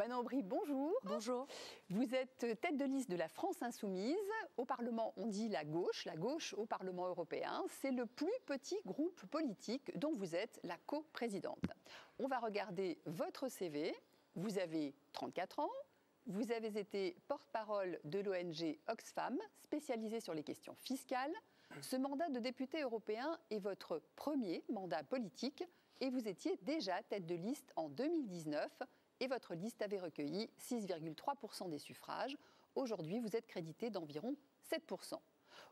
Manon Aubry, bonjour. Bonjour. Vous êtes tête de liste de la France Insoumise. Au Parlement, on dit la gauche au Parlement européen. C'est le plus petit groupe politique dont vous êtes la coprésidente. On va regarder votre CV. Vous avez 34 ans. Vous avez été porte-parole de l'ONG Oxfam, spécialisée sur les questions fiscales. Ce mandat de député européen est votre premier mandat politique et vous étiez déjà tête de liste en 2019 et votre liste avait recueilli 6,3% des suffrages. Aujourd'hui, vous êtes crédité d'environ 7%.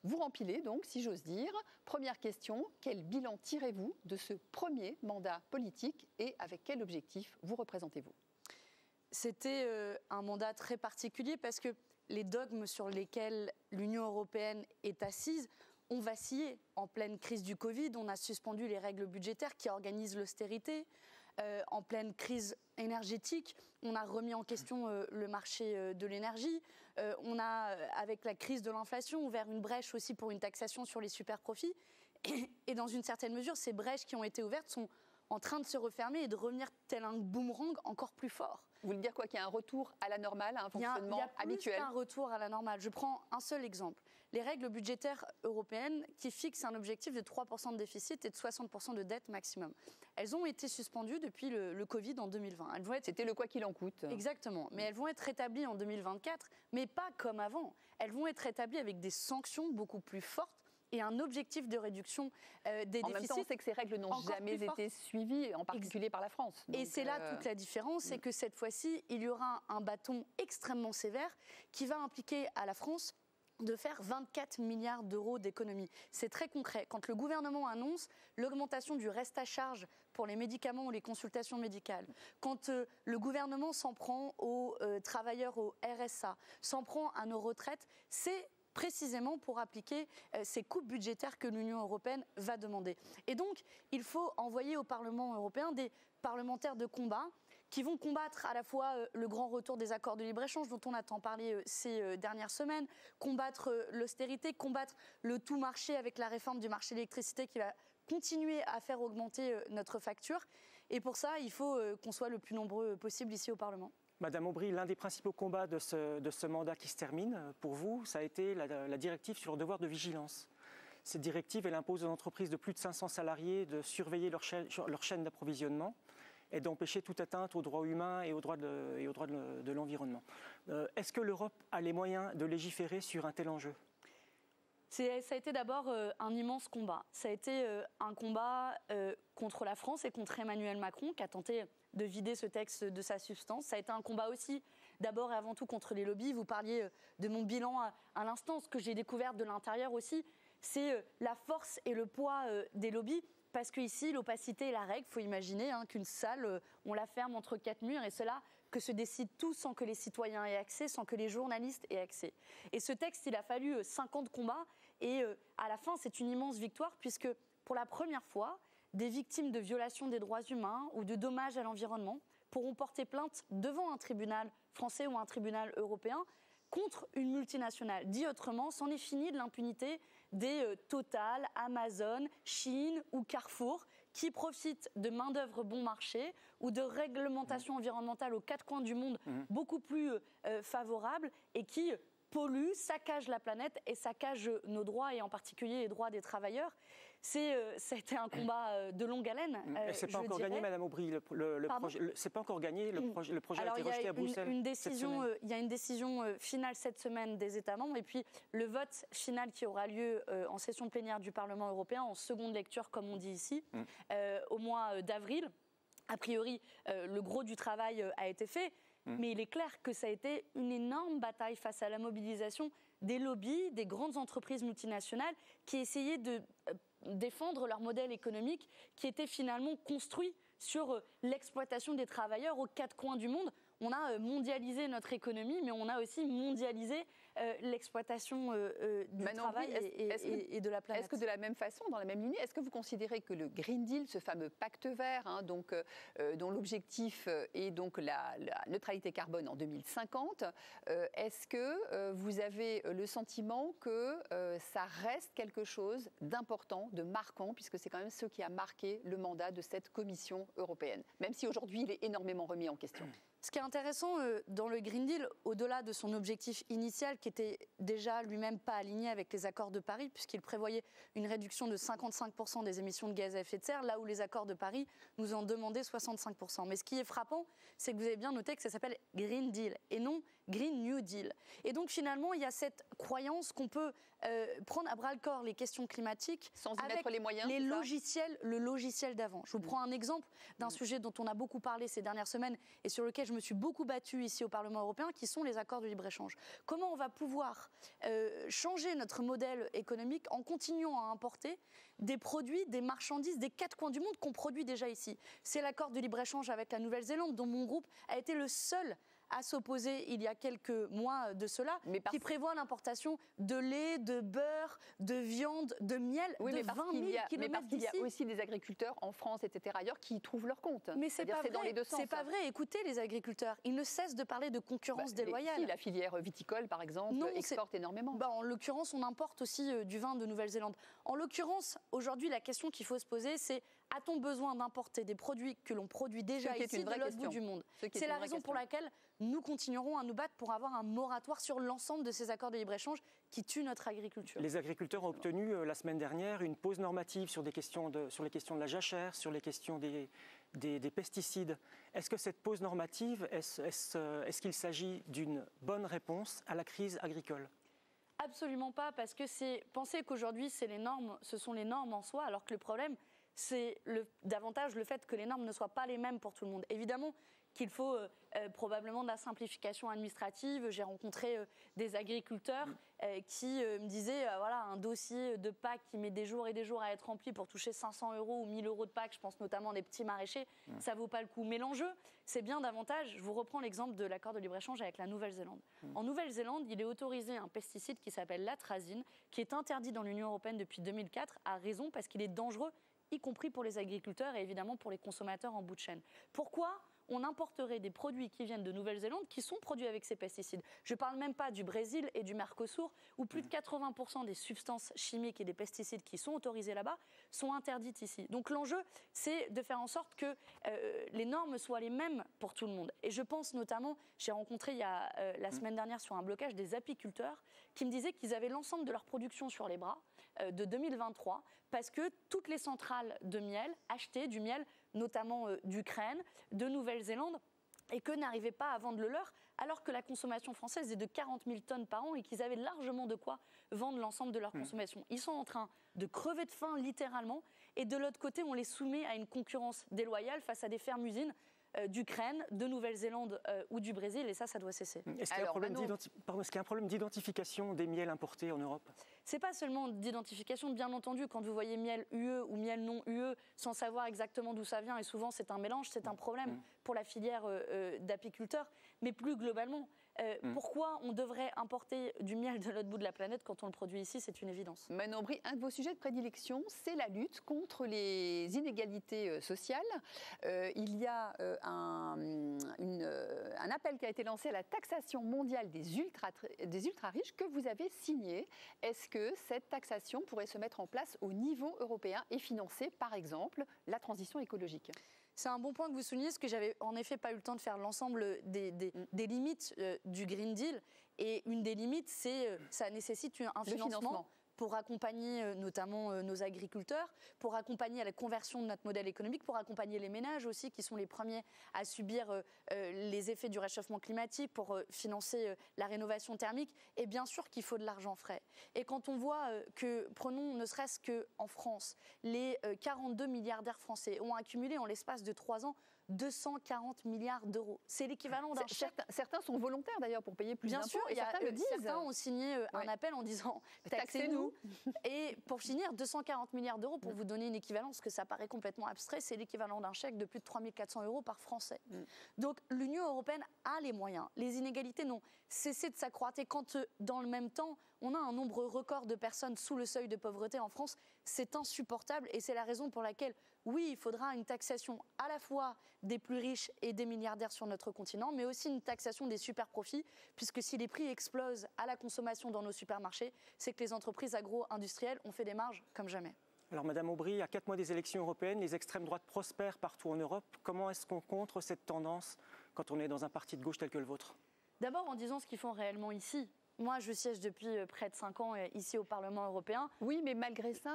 Vous rempilez donc, si j'ose dire. Première question, quel bilan tirez-vous de ce premier mandat politique et avec quel objectif vous représentez-vous ? C'était un mandat très particulier parce que les dogmes sur lesquels l'Union européenne est assise ont vacillé. En pleine crise du Covid, on a suspendu les règles budgétaires qui organisent l'austérité. En pleine crise énergétique, on a remis en question le marché de l'énergie. On a, avec la crise de l'inflation, ouvert une brèche aussi pour une taxation sur les superprofits. Et dans une certaine mesure, ces brèches qui ont été ouvertes sont en train de se refermer et de revenir tel un boomerang encore plus fort. Vous voulez dire quoi, qu'il y a un retour à la normale, à un fonctionnement habituel ? Il y a plus qu'un retour à la normale. Je prends un seul exemple. Les règles budgétaires européennes qui fixent un objectif de 3% de déficit et de 60% de dette maximum. Elles ont été suspendues depuis le Covid en 2020. C'était le quoi qu'il en coûte. Exactement. Mais elles vont être rétablies en 2024, mais pas comme avant. Elles vont être rétablies avec des sanctions beaucoup plus fortes et un objectif de réduction des déficits. En même temps, on sait que ces règles n'ont jamais été suivies, en particulier par la France. Donc, et c'est là toute la différence, c'est que cette fois-ci, il y aura un bâton extrêmement sévère qui va impliquer à la France de faire 24 milliards d'euros d'économies. C'est très concret. Quand le gouvernement annonce l'augmentation du reste à charge pour les médicaments ou les consultations médicales, quand le gouvernement s'en prend aux travailleurs au RSA, s'en prend à nos retraites, c'est précisément pour appliquer ces coupes budgétaires que l'Union européenne va demander. Et donc, il faut envoyer au Parlement européen des parlementaires de combat qui vont combattre à la fois le grand retour des accords de libre-échange dont on a tant parlé ces dernières semaines, combattre l'austérité, combattre le tout marché avec la réforme du marché de l'électricité qui va continuer à faire augmenter notre facture. Et pour ça, il faut qu'on soit le plus nombreux possible ici au Parlement. Madame Aubry, l'un des principaux combats de ce mandat qui se termine, pour vous, ça a été la directive sur le devoir de vigilance. Cette directive, elle impose aux entreprises de plus de 500 salariés de surveiller leur chaîne d'approvisionnement et d'empêcher toute atteinte aux droits humains et aux droits de l'environnement. Est-ce que l'Europe a les moyens de légiférer sur un tel enjeu ? Ça a été d'abord un immense combat. Ça a été un combat contre la France et contre Emmanuel Macron qui a tenté de vider ce texte de sa substance. Ça a été un combat aussi, d'abord et avant tout, contre les lobbies. Vous parliez de mon bilan à l'instant. Ce que j'ai découvert de l'intérieur aussi, c'est la force et le poids des lobbies. Parce qu'ici, l'opacité est la règle. Il faut imaginer qu'une salle, on la ferme entre 4 murs et cela que se décide tout sans que les citoyens aient accès, sans que les journalistes aient accès. Et ce texte, il a fallu 5 ans de combat et à la fin, c'est une immense victoire puisque pour la première fois, des victimes de violations des droits humains ou de dommages à l'environnement pourront porter plainte devant un tribunal français ou un tribunal européen contre une multinationale. Dit autrement, c'en est fini de l'impunité des Total, Amazon, Chine ou Carrefour qui profitent de main-d'œuvre bon marché ou de réglementations environnementales aux 4 coins du monde beaucoup plus favorables et qui pollue, saccage la planète et saccage nos droits et en particulier les droits des travailleurs. Ça a été un combat de longue haleine. C'est pas encore gagné, Madame Aubry. C'est pas encore gagné. Le projet a été rejeté à Bruxelles. Il y a une décision finale cette semaine des États membres et puis le vote final qui aura lieu en session plénière du Parlement européen en seconde lecture, comme on dit ici, au mois d'avril. A priori, le gros du travail a été fait. Mais il est clair que ça a été une énorme bataille face à la mobilisation des lobbies, des grandes entreprises multinationales qui essayaient de défendre leur modèle économique qui était finalement construit sur l'exploitation des travailleurs aux 4 coins du monde. On a mondialisé notre économie, mais on a aussi mondialisé l'exploitation du travail et de la planète. Est-ce que de la même façon, dans la même lignée, est-ce que vous considérez que le Green Deal, ce fameux pacte vert, dont l'objectif est donc la neutralité carbone en 2050, est-ce que vous avez le sentiment que ça reste quelque chose d'important, de marquant, puisque c'est quand même ce qui a marqué le mandat de cette Commission européenne, même si aujourd'hui il est énormément remis en question? Ce qui est intéressant dans le Green Deal, au-delà de son objectif initial, qui était déjà lui-même pas aligné avec les accords de Paris, puisqu'il prévoyait une réduction de 55% des émissions de gaz à effet de serre, là où les accords de Paris nous en demandaient 65%. Mais ce qui est frappant, c'est que vous avez bien noté que ça s'appelle Green Deal et non Green New Deal. Et donc finalement, il y a cette croyance qu'on peut prendre à bras-le-corps les questions climatiques sans y avec mettre les moyens, le logiciel d'avant. Je vous prends un exemple d'un sujet dont on a beaucoup parlé ces dernières semaines et sur lequel je me suis beaucoup battue ici au Parlement européen, qui sont les accords de libre-échange. Comment on va pouvoir changer notre modèle économique en continuant à importer des produits, des marchandises des quatre coins du monde qu'on produit déjà ici? C'est l'accord de libre-échange avec la Nouvelle-Zélande, dont mon groupe a été le seul à s'opposer il y a quelques mois de cela, qui prévoit l'importation de lait, de beurre, de viande, de miel, de 20 000 kilomètres Mais parce qu'il y a aussi des agriculteurs en France, etc., ailleurs, qui y trouvent leur compte. Mais c'est pas vrai. Dans les deux sens. C'est pas vrai. Écoutez les agriculteurs, ils ne cessent de parler de concurrence déloyale. Si, la filière viticole, par exemple, exporte énormément. En l'occurrence, on importe aussi du vin de Nouvelle-Zélande. En l'occurrence, aujourd'hui, la question qu'il faut se poser, c'est: a-t-on besoin d'importer des produits que l'on produit déjà ici de l'autre bout du monde? C'est la raison pour laquelle nous continuerons à nous battre pour avoir un moratoire sur l'ensemble de ces accords de libre-échange qui tuent notre agriculture. Les agriculteurs ont obtenu la semaine dernière une pause normative sur les questions de la jachère, sur les questions des pesticides. Est-ce que cette pause normative, est-ce qu'il s'agit d'une bonne réponse à la crise agricole? Absolument pas, parce que penser qu'aujourd'hui ce sont les normes en soi, alors que le problème, c'est davantage le fait que les normes ne soient pas les mêmes pour tout le monde. Évidemment qu'il faut probablement de la simplification administrative. J'ai rencontré des agriculteurs qui me disaient, voilà, un dossier de PAC qui met des jours et des jours à être rempli pour toucher 500 € ou 1 000 € de PAC, je pense notamment des petits maraîchers, ça vaut pas le coup. Mais l'enjeu, c'est bien davantage, je vous reprends l'exemple de l'accord de libre-échange avec la Nouvelle-Zélande. En Nouvelle-Zélande, il est autorisé un pesticide qui s'appelle l'atrazine, qui est interdit dans l'Union européenne depuis 2004, à raison parce qu'il est dangereux, y compris pour les agriculteurs et évidemment pour les consommateurs en bout de chaîne. Pourquoi on importerait des produits qui viennent de Nouvelle-Zélande qui sont produits avec ces pesticides? Je ne parle même pas du Brésil et du Mercosur, où plus de 80% des substances chimiques et des pesticides qui sont autorisés là-bas sont interdites ici. Donc l'enjeu, c'est de faire en sorte que les normes soient les mêmes pour tout le monde. Et je pense notamment, j'ai rencontré la semaine dernière sur un blocage des apiculteurs qui me disaient qu'ils avaient l'ensemble de leur production sur les bras de 2023 parce que toutes les centrales de miel achetaient du miel, notamment d'Ukraine, de Nouvelle-Zélande, et que n'arrivaient pas à vendre le leur, alors que la consommation française est de 40 000 tonnes par an et qu'ils avaient largement de quoi vendre l'ensemble de leur consommation. Ils sont en train de crever de faim, littéralement, et de l'autre côté, on les soumet à une concurrence déloyale face à des fermes-usines d'Ukraine, de Nouvelle-Zélande ou du Brésil, et ça doit cesser. Est-ce qu'il y a un problème d'identification des miels importés en Europe? C'est pas seulement d'identification, bien entendu, quand vous voyez miel UE ou miel non UE, sans savoir exactement d'où ça vient, et souvent c'est un mélange, c'est un problème pour la filière d'apiculteurs, mais plus globalement, pourquoi on devrait importer du miel de l'autre bout de la planète quand on le produit ici? C'est une évidence. Manon Aubry, un de vos sujets de prédilection, c'est la lutte contre les inégalités sociales. Il y a un appel qui a été lancé à la taxation mondiale des ultra-riches que vous avez signé. Est-ce que cette taxation pourrait se mettre en place au niveau européen et financer, par exemple, la transition écologique? C'est un bon point que vous soulignez, parce que j'avais en effet pas eu le temps de faire l'ensemble des limites du Green Deal. Et une des limites, c'est ça nécessite un financement pour accompagner notamment nos agriculteurs, pour accompagner la conversion de notre modèle économique, pour accompagner les ménages aussi, qui sont les premiers à subir les effets du réchauffement climatique, pour financer la rénovation thermique. Et bien sûr qu'il faut de l'argent frais. Et quand on voit que, prenons ne serait-ce qu'en France, les 42 milliardaires français ont accumulé en l'espace de 3 ans 240 milliards d'euros. C'est l'équivalent d'un chèque. Certains sont volontaires d'ailleurs pour payer plus d'impôts. Bien sûr, et certains le disent. Certains ont signé un appel en disant taxez-nous. Et pour finir, 240 milliards d'euros, pour vous donner une équivalence, que ça paraît complètement abstrait, c'est l'équivalent d'un chèque de plus de 3 400 € par Français. Donc l'Union européenne a les moyens. Les inégalités n'ont cessé de s'accroître. Et quand, dans le même temps, on a un nombre record de personnes sous le seuil de pauvreté en France, c'est insupportable. Et c'est la raison pour laquelle, oui, il faudra une taxation à la fois des plus riches et des milliardaires sur notre continent, mais aussi une taxation des super-profits, puisque si les prix explosent à la consommation dans nos supermarchés, c'est que les entreprises agro-industrielles ont fait des marges comme jamais. Alors, Madame Aubry, à 4 mois des élections européennes, les extrêmes droites prospèrent partout en Europe. Comment est-ce qu'on contre cette tendance quand on est dans un parti de gauche tel que le vôtre? D'abord en disant ce qu'ils font réellement ici. Moi, je siège depuis près de 5 ans ici au Parlement européen. Oui, mais malgré ça,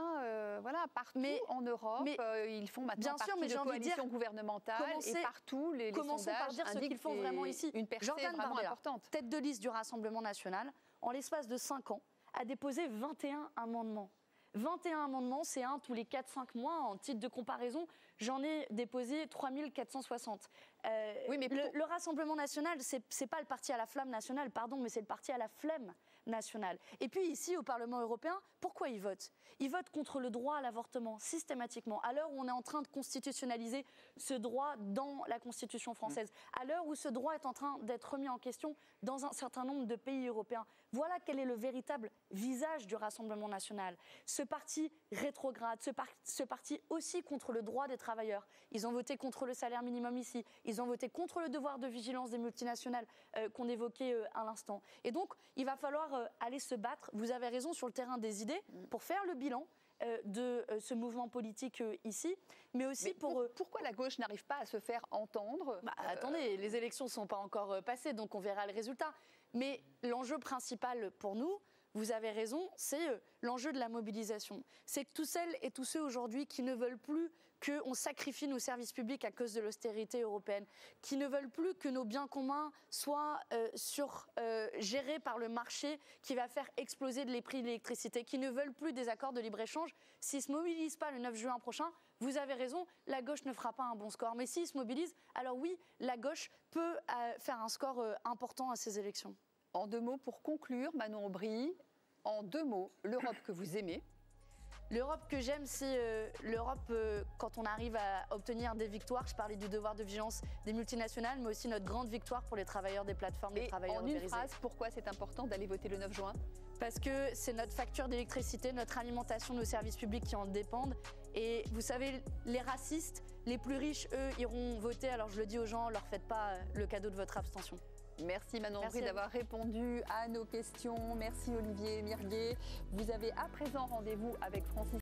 voilà, partout en Europe, ils font maintenant partie de coalitions gouvernementales et partout, les commençons sondages par dire ce qu'ils font vraiment ici. Une percée Jordan vraiment Bardella, importante. tête de liste du Rassemblement national, en l'espace de 5 ans, a déposé 21 amendements. 21 amendements, c'est un tous les 4-5 mois. En titre de comparaison, j'en ai déposé 3460. Oui, mais le Rassemblement national, c'est pas le parti à la flamme nationale, pardon, mais c'est le parti à la flemme nationale. Et puis ici, au Parlement européen, pourquoi ils votent? Ils votent contre le droit à l'avortement, systématiquement, à l'heure où on est en train de constitutionnaliser ce droit dans la Constitution française, à l'heure où ce droit est en train d'être remis en question dans un certain nombre de pays européens. Voilà quel est le véritable visage du Rassemblement national. Ce parti rétrograde, ce parti aussi contre le droit des travailleurs. Ils ont voté contre le salaire minimum ici, ils ont voté contre le devoir de vigilance des multinationales qu'on évoquait à l'instant. Et donc, il va falloir aller se battre, vous avez raison, sur le terrain des idées, pour faire le bilan de ce mouvement politique ici, mais aussi pourquoi la gauche n'arrive pas à se faire entendre? Attendez, les élections ne sont pas encore passées, donc on verra le résultat. Mais l'enjeu principal pour nous, vous avez raison, c'est l'enjeu de la mobilisation. C'est que tous celles et tous ceux aujourd'hui qui ne veulent plus qu'on sacrifie nos services publics à cause de l'austérité européenne, qui ne veulent plus que nos biens communs soient gérés par le marché qui va faire exploser les prix de l'électricité, qui ne veulent plus des accords de libre-échange, s'ils ne se mobilisent pas le 9 juin prochain, vous avez raison, la gauche ne fera pas un bon score. Mais s'ils se mobilisent, alors oui, la gauche peut faire un score important à ces élections. En 2 mots, pour conclure, Manon Aubry, en 2 mots, l'Europe que vous aimez? L'Europe que j'aime, c'est l'Europe quand on arrive à obtenir des victoires. Je parlais du devoir de vigilance des multinationales, mais aussi notre grande victoire pour les travailleurs des plateformes, les travailleurs ubérisés. En une phrase, pourquoi c'est important d'aller voter le 9 juin? Parce que c'est notre facture d'électricité, notre alimentation, nos services publics qui en dépendent. Et vous savez, les racistes, les plus riches, eux, iront voter. Alors je le dis aux gens, ne leur faites pas le cadeau de votre abstention. Merci Manon Aubry d'avoir répondu à nos questions. Merci Olivier Mirguet. Vous avez à présent rendez-vous avec Francis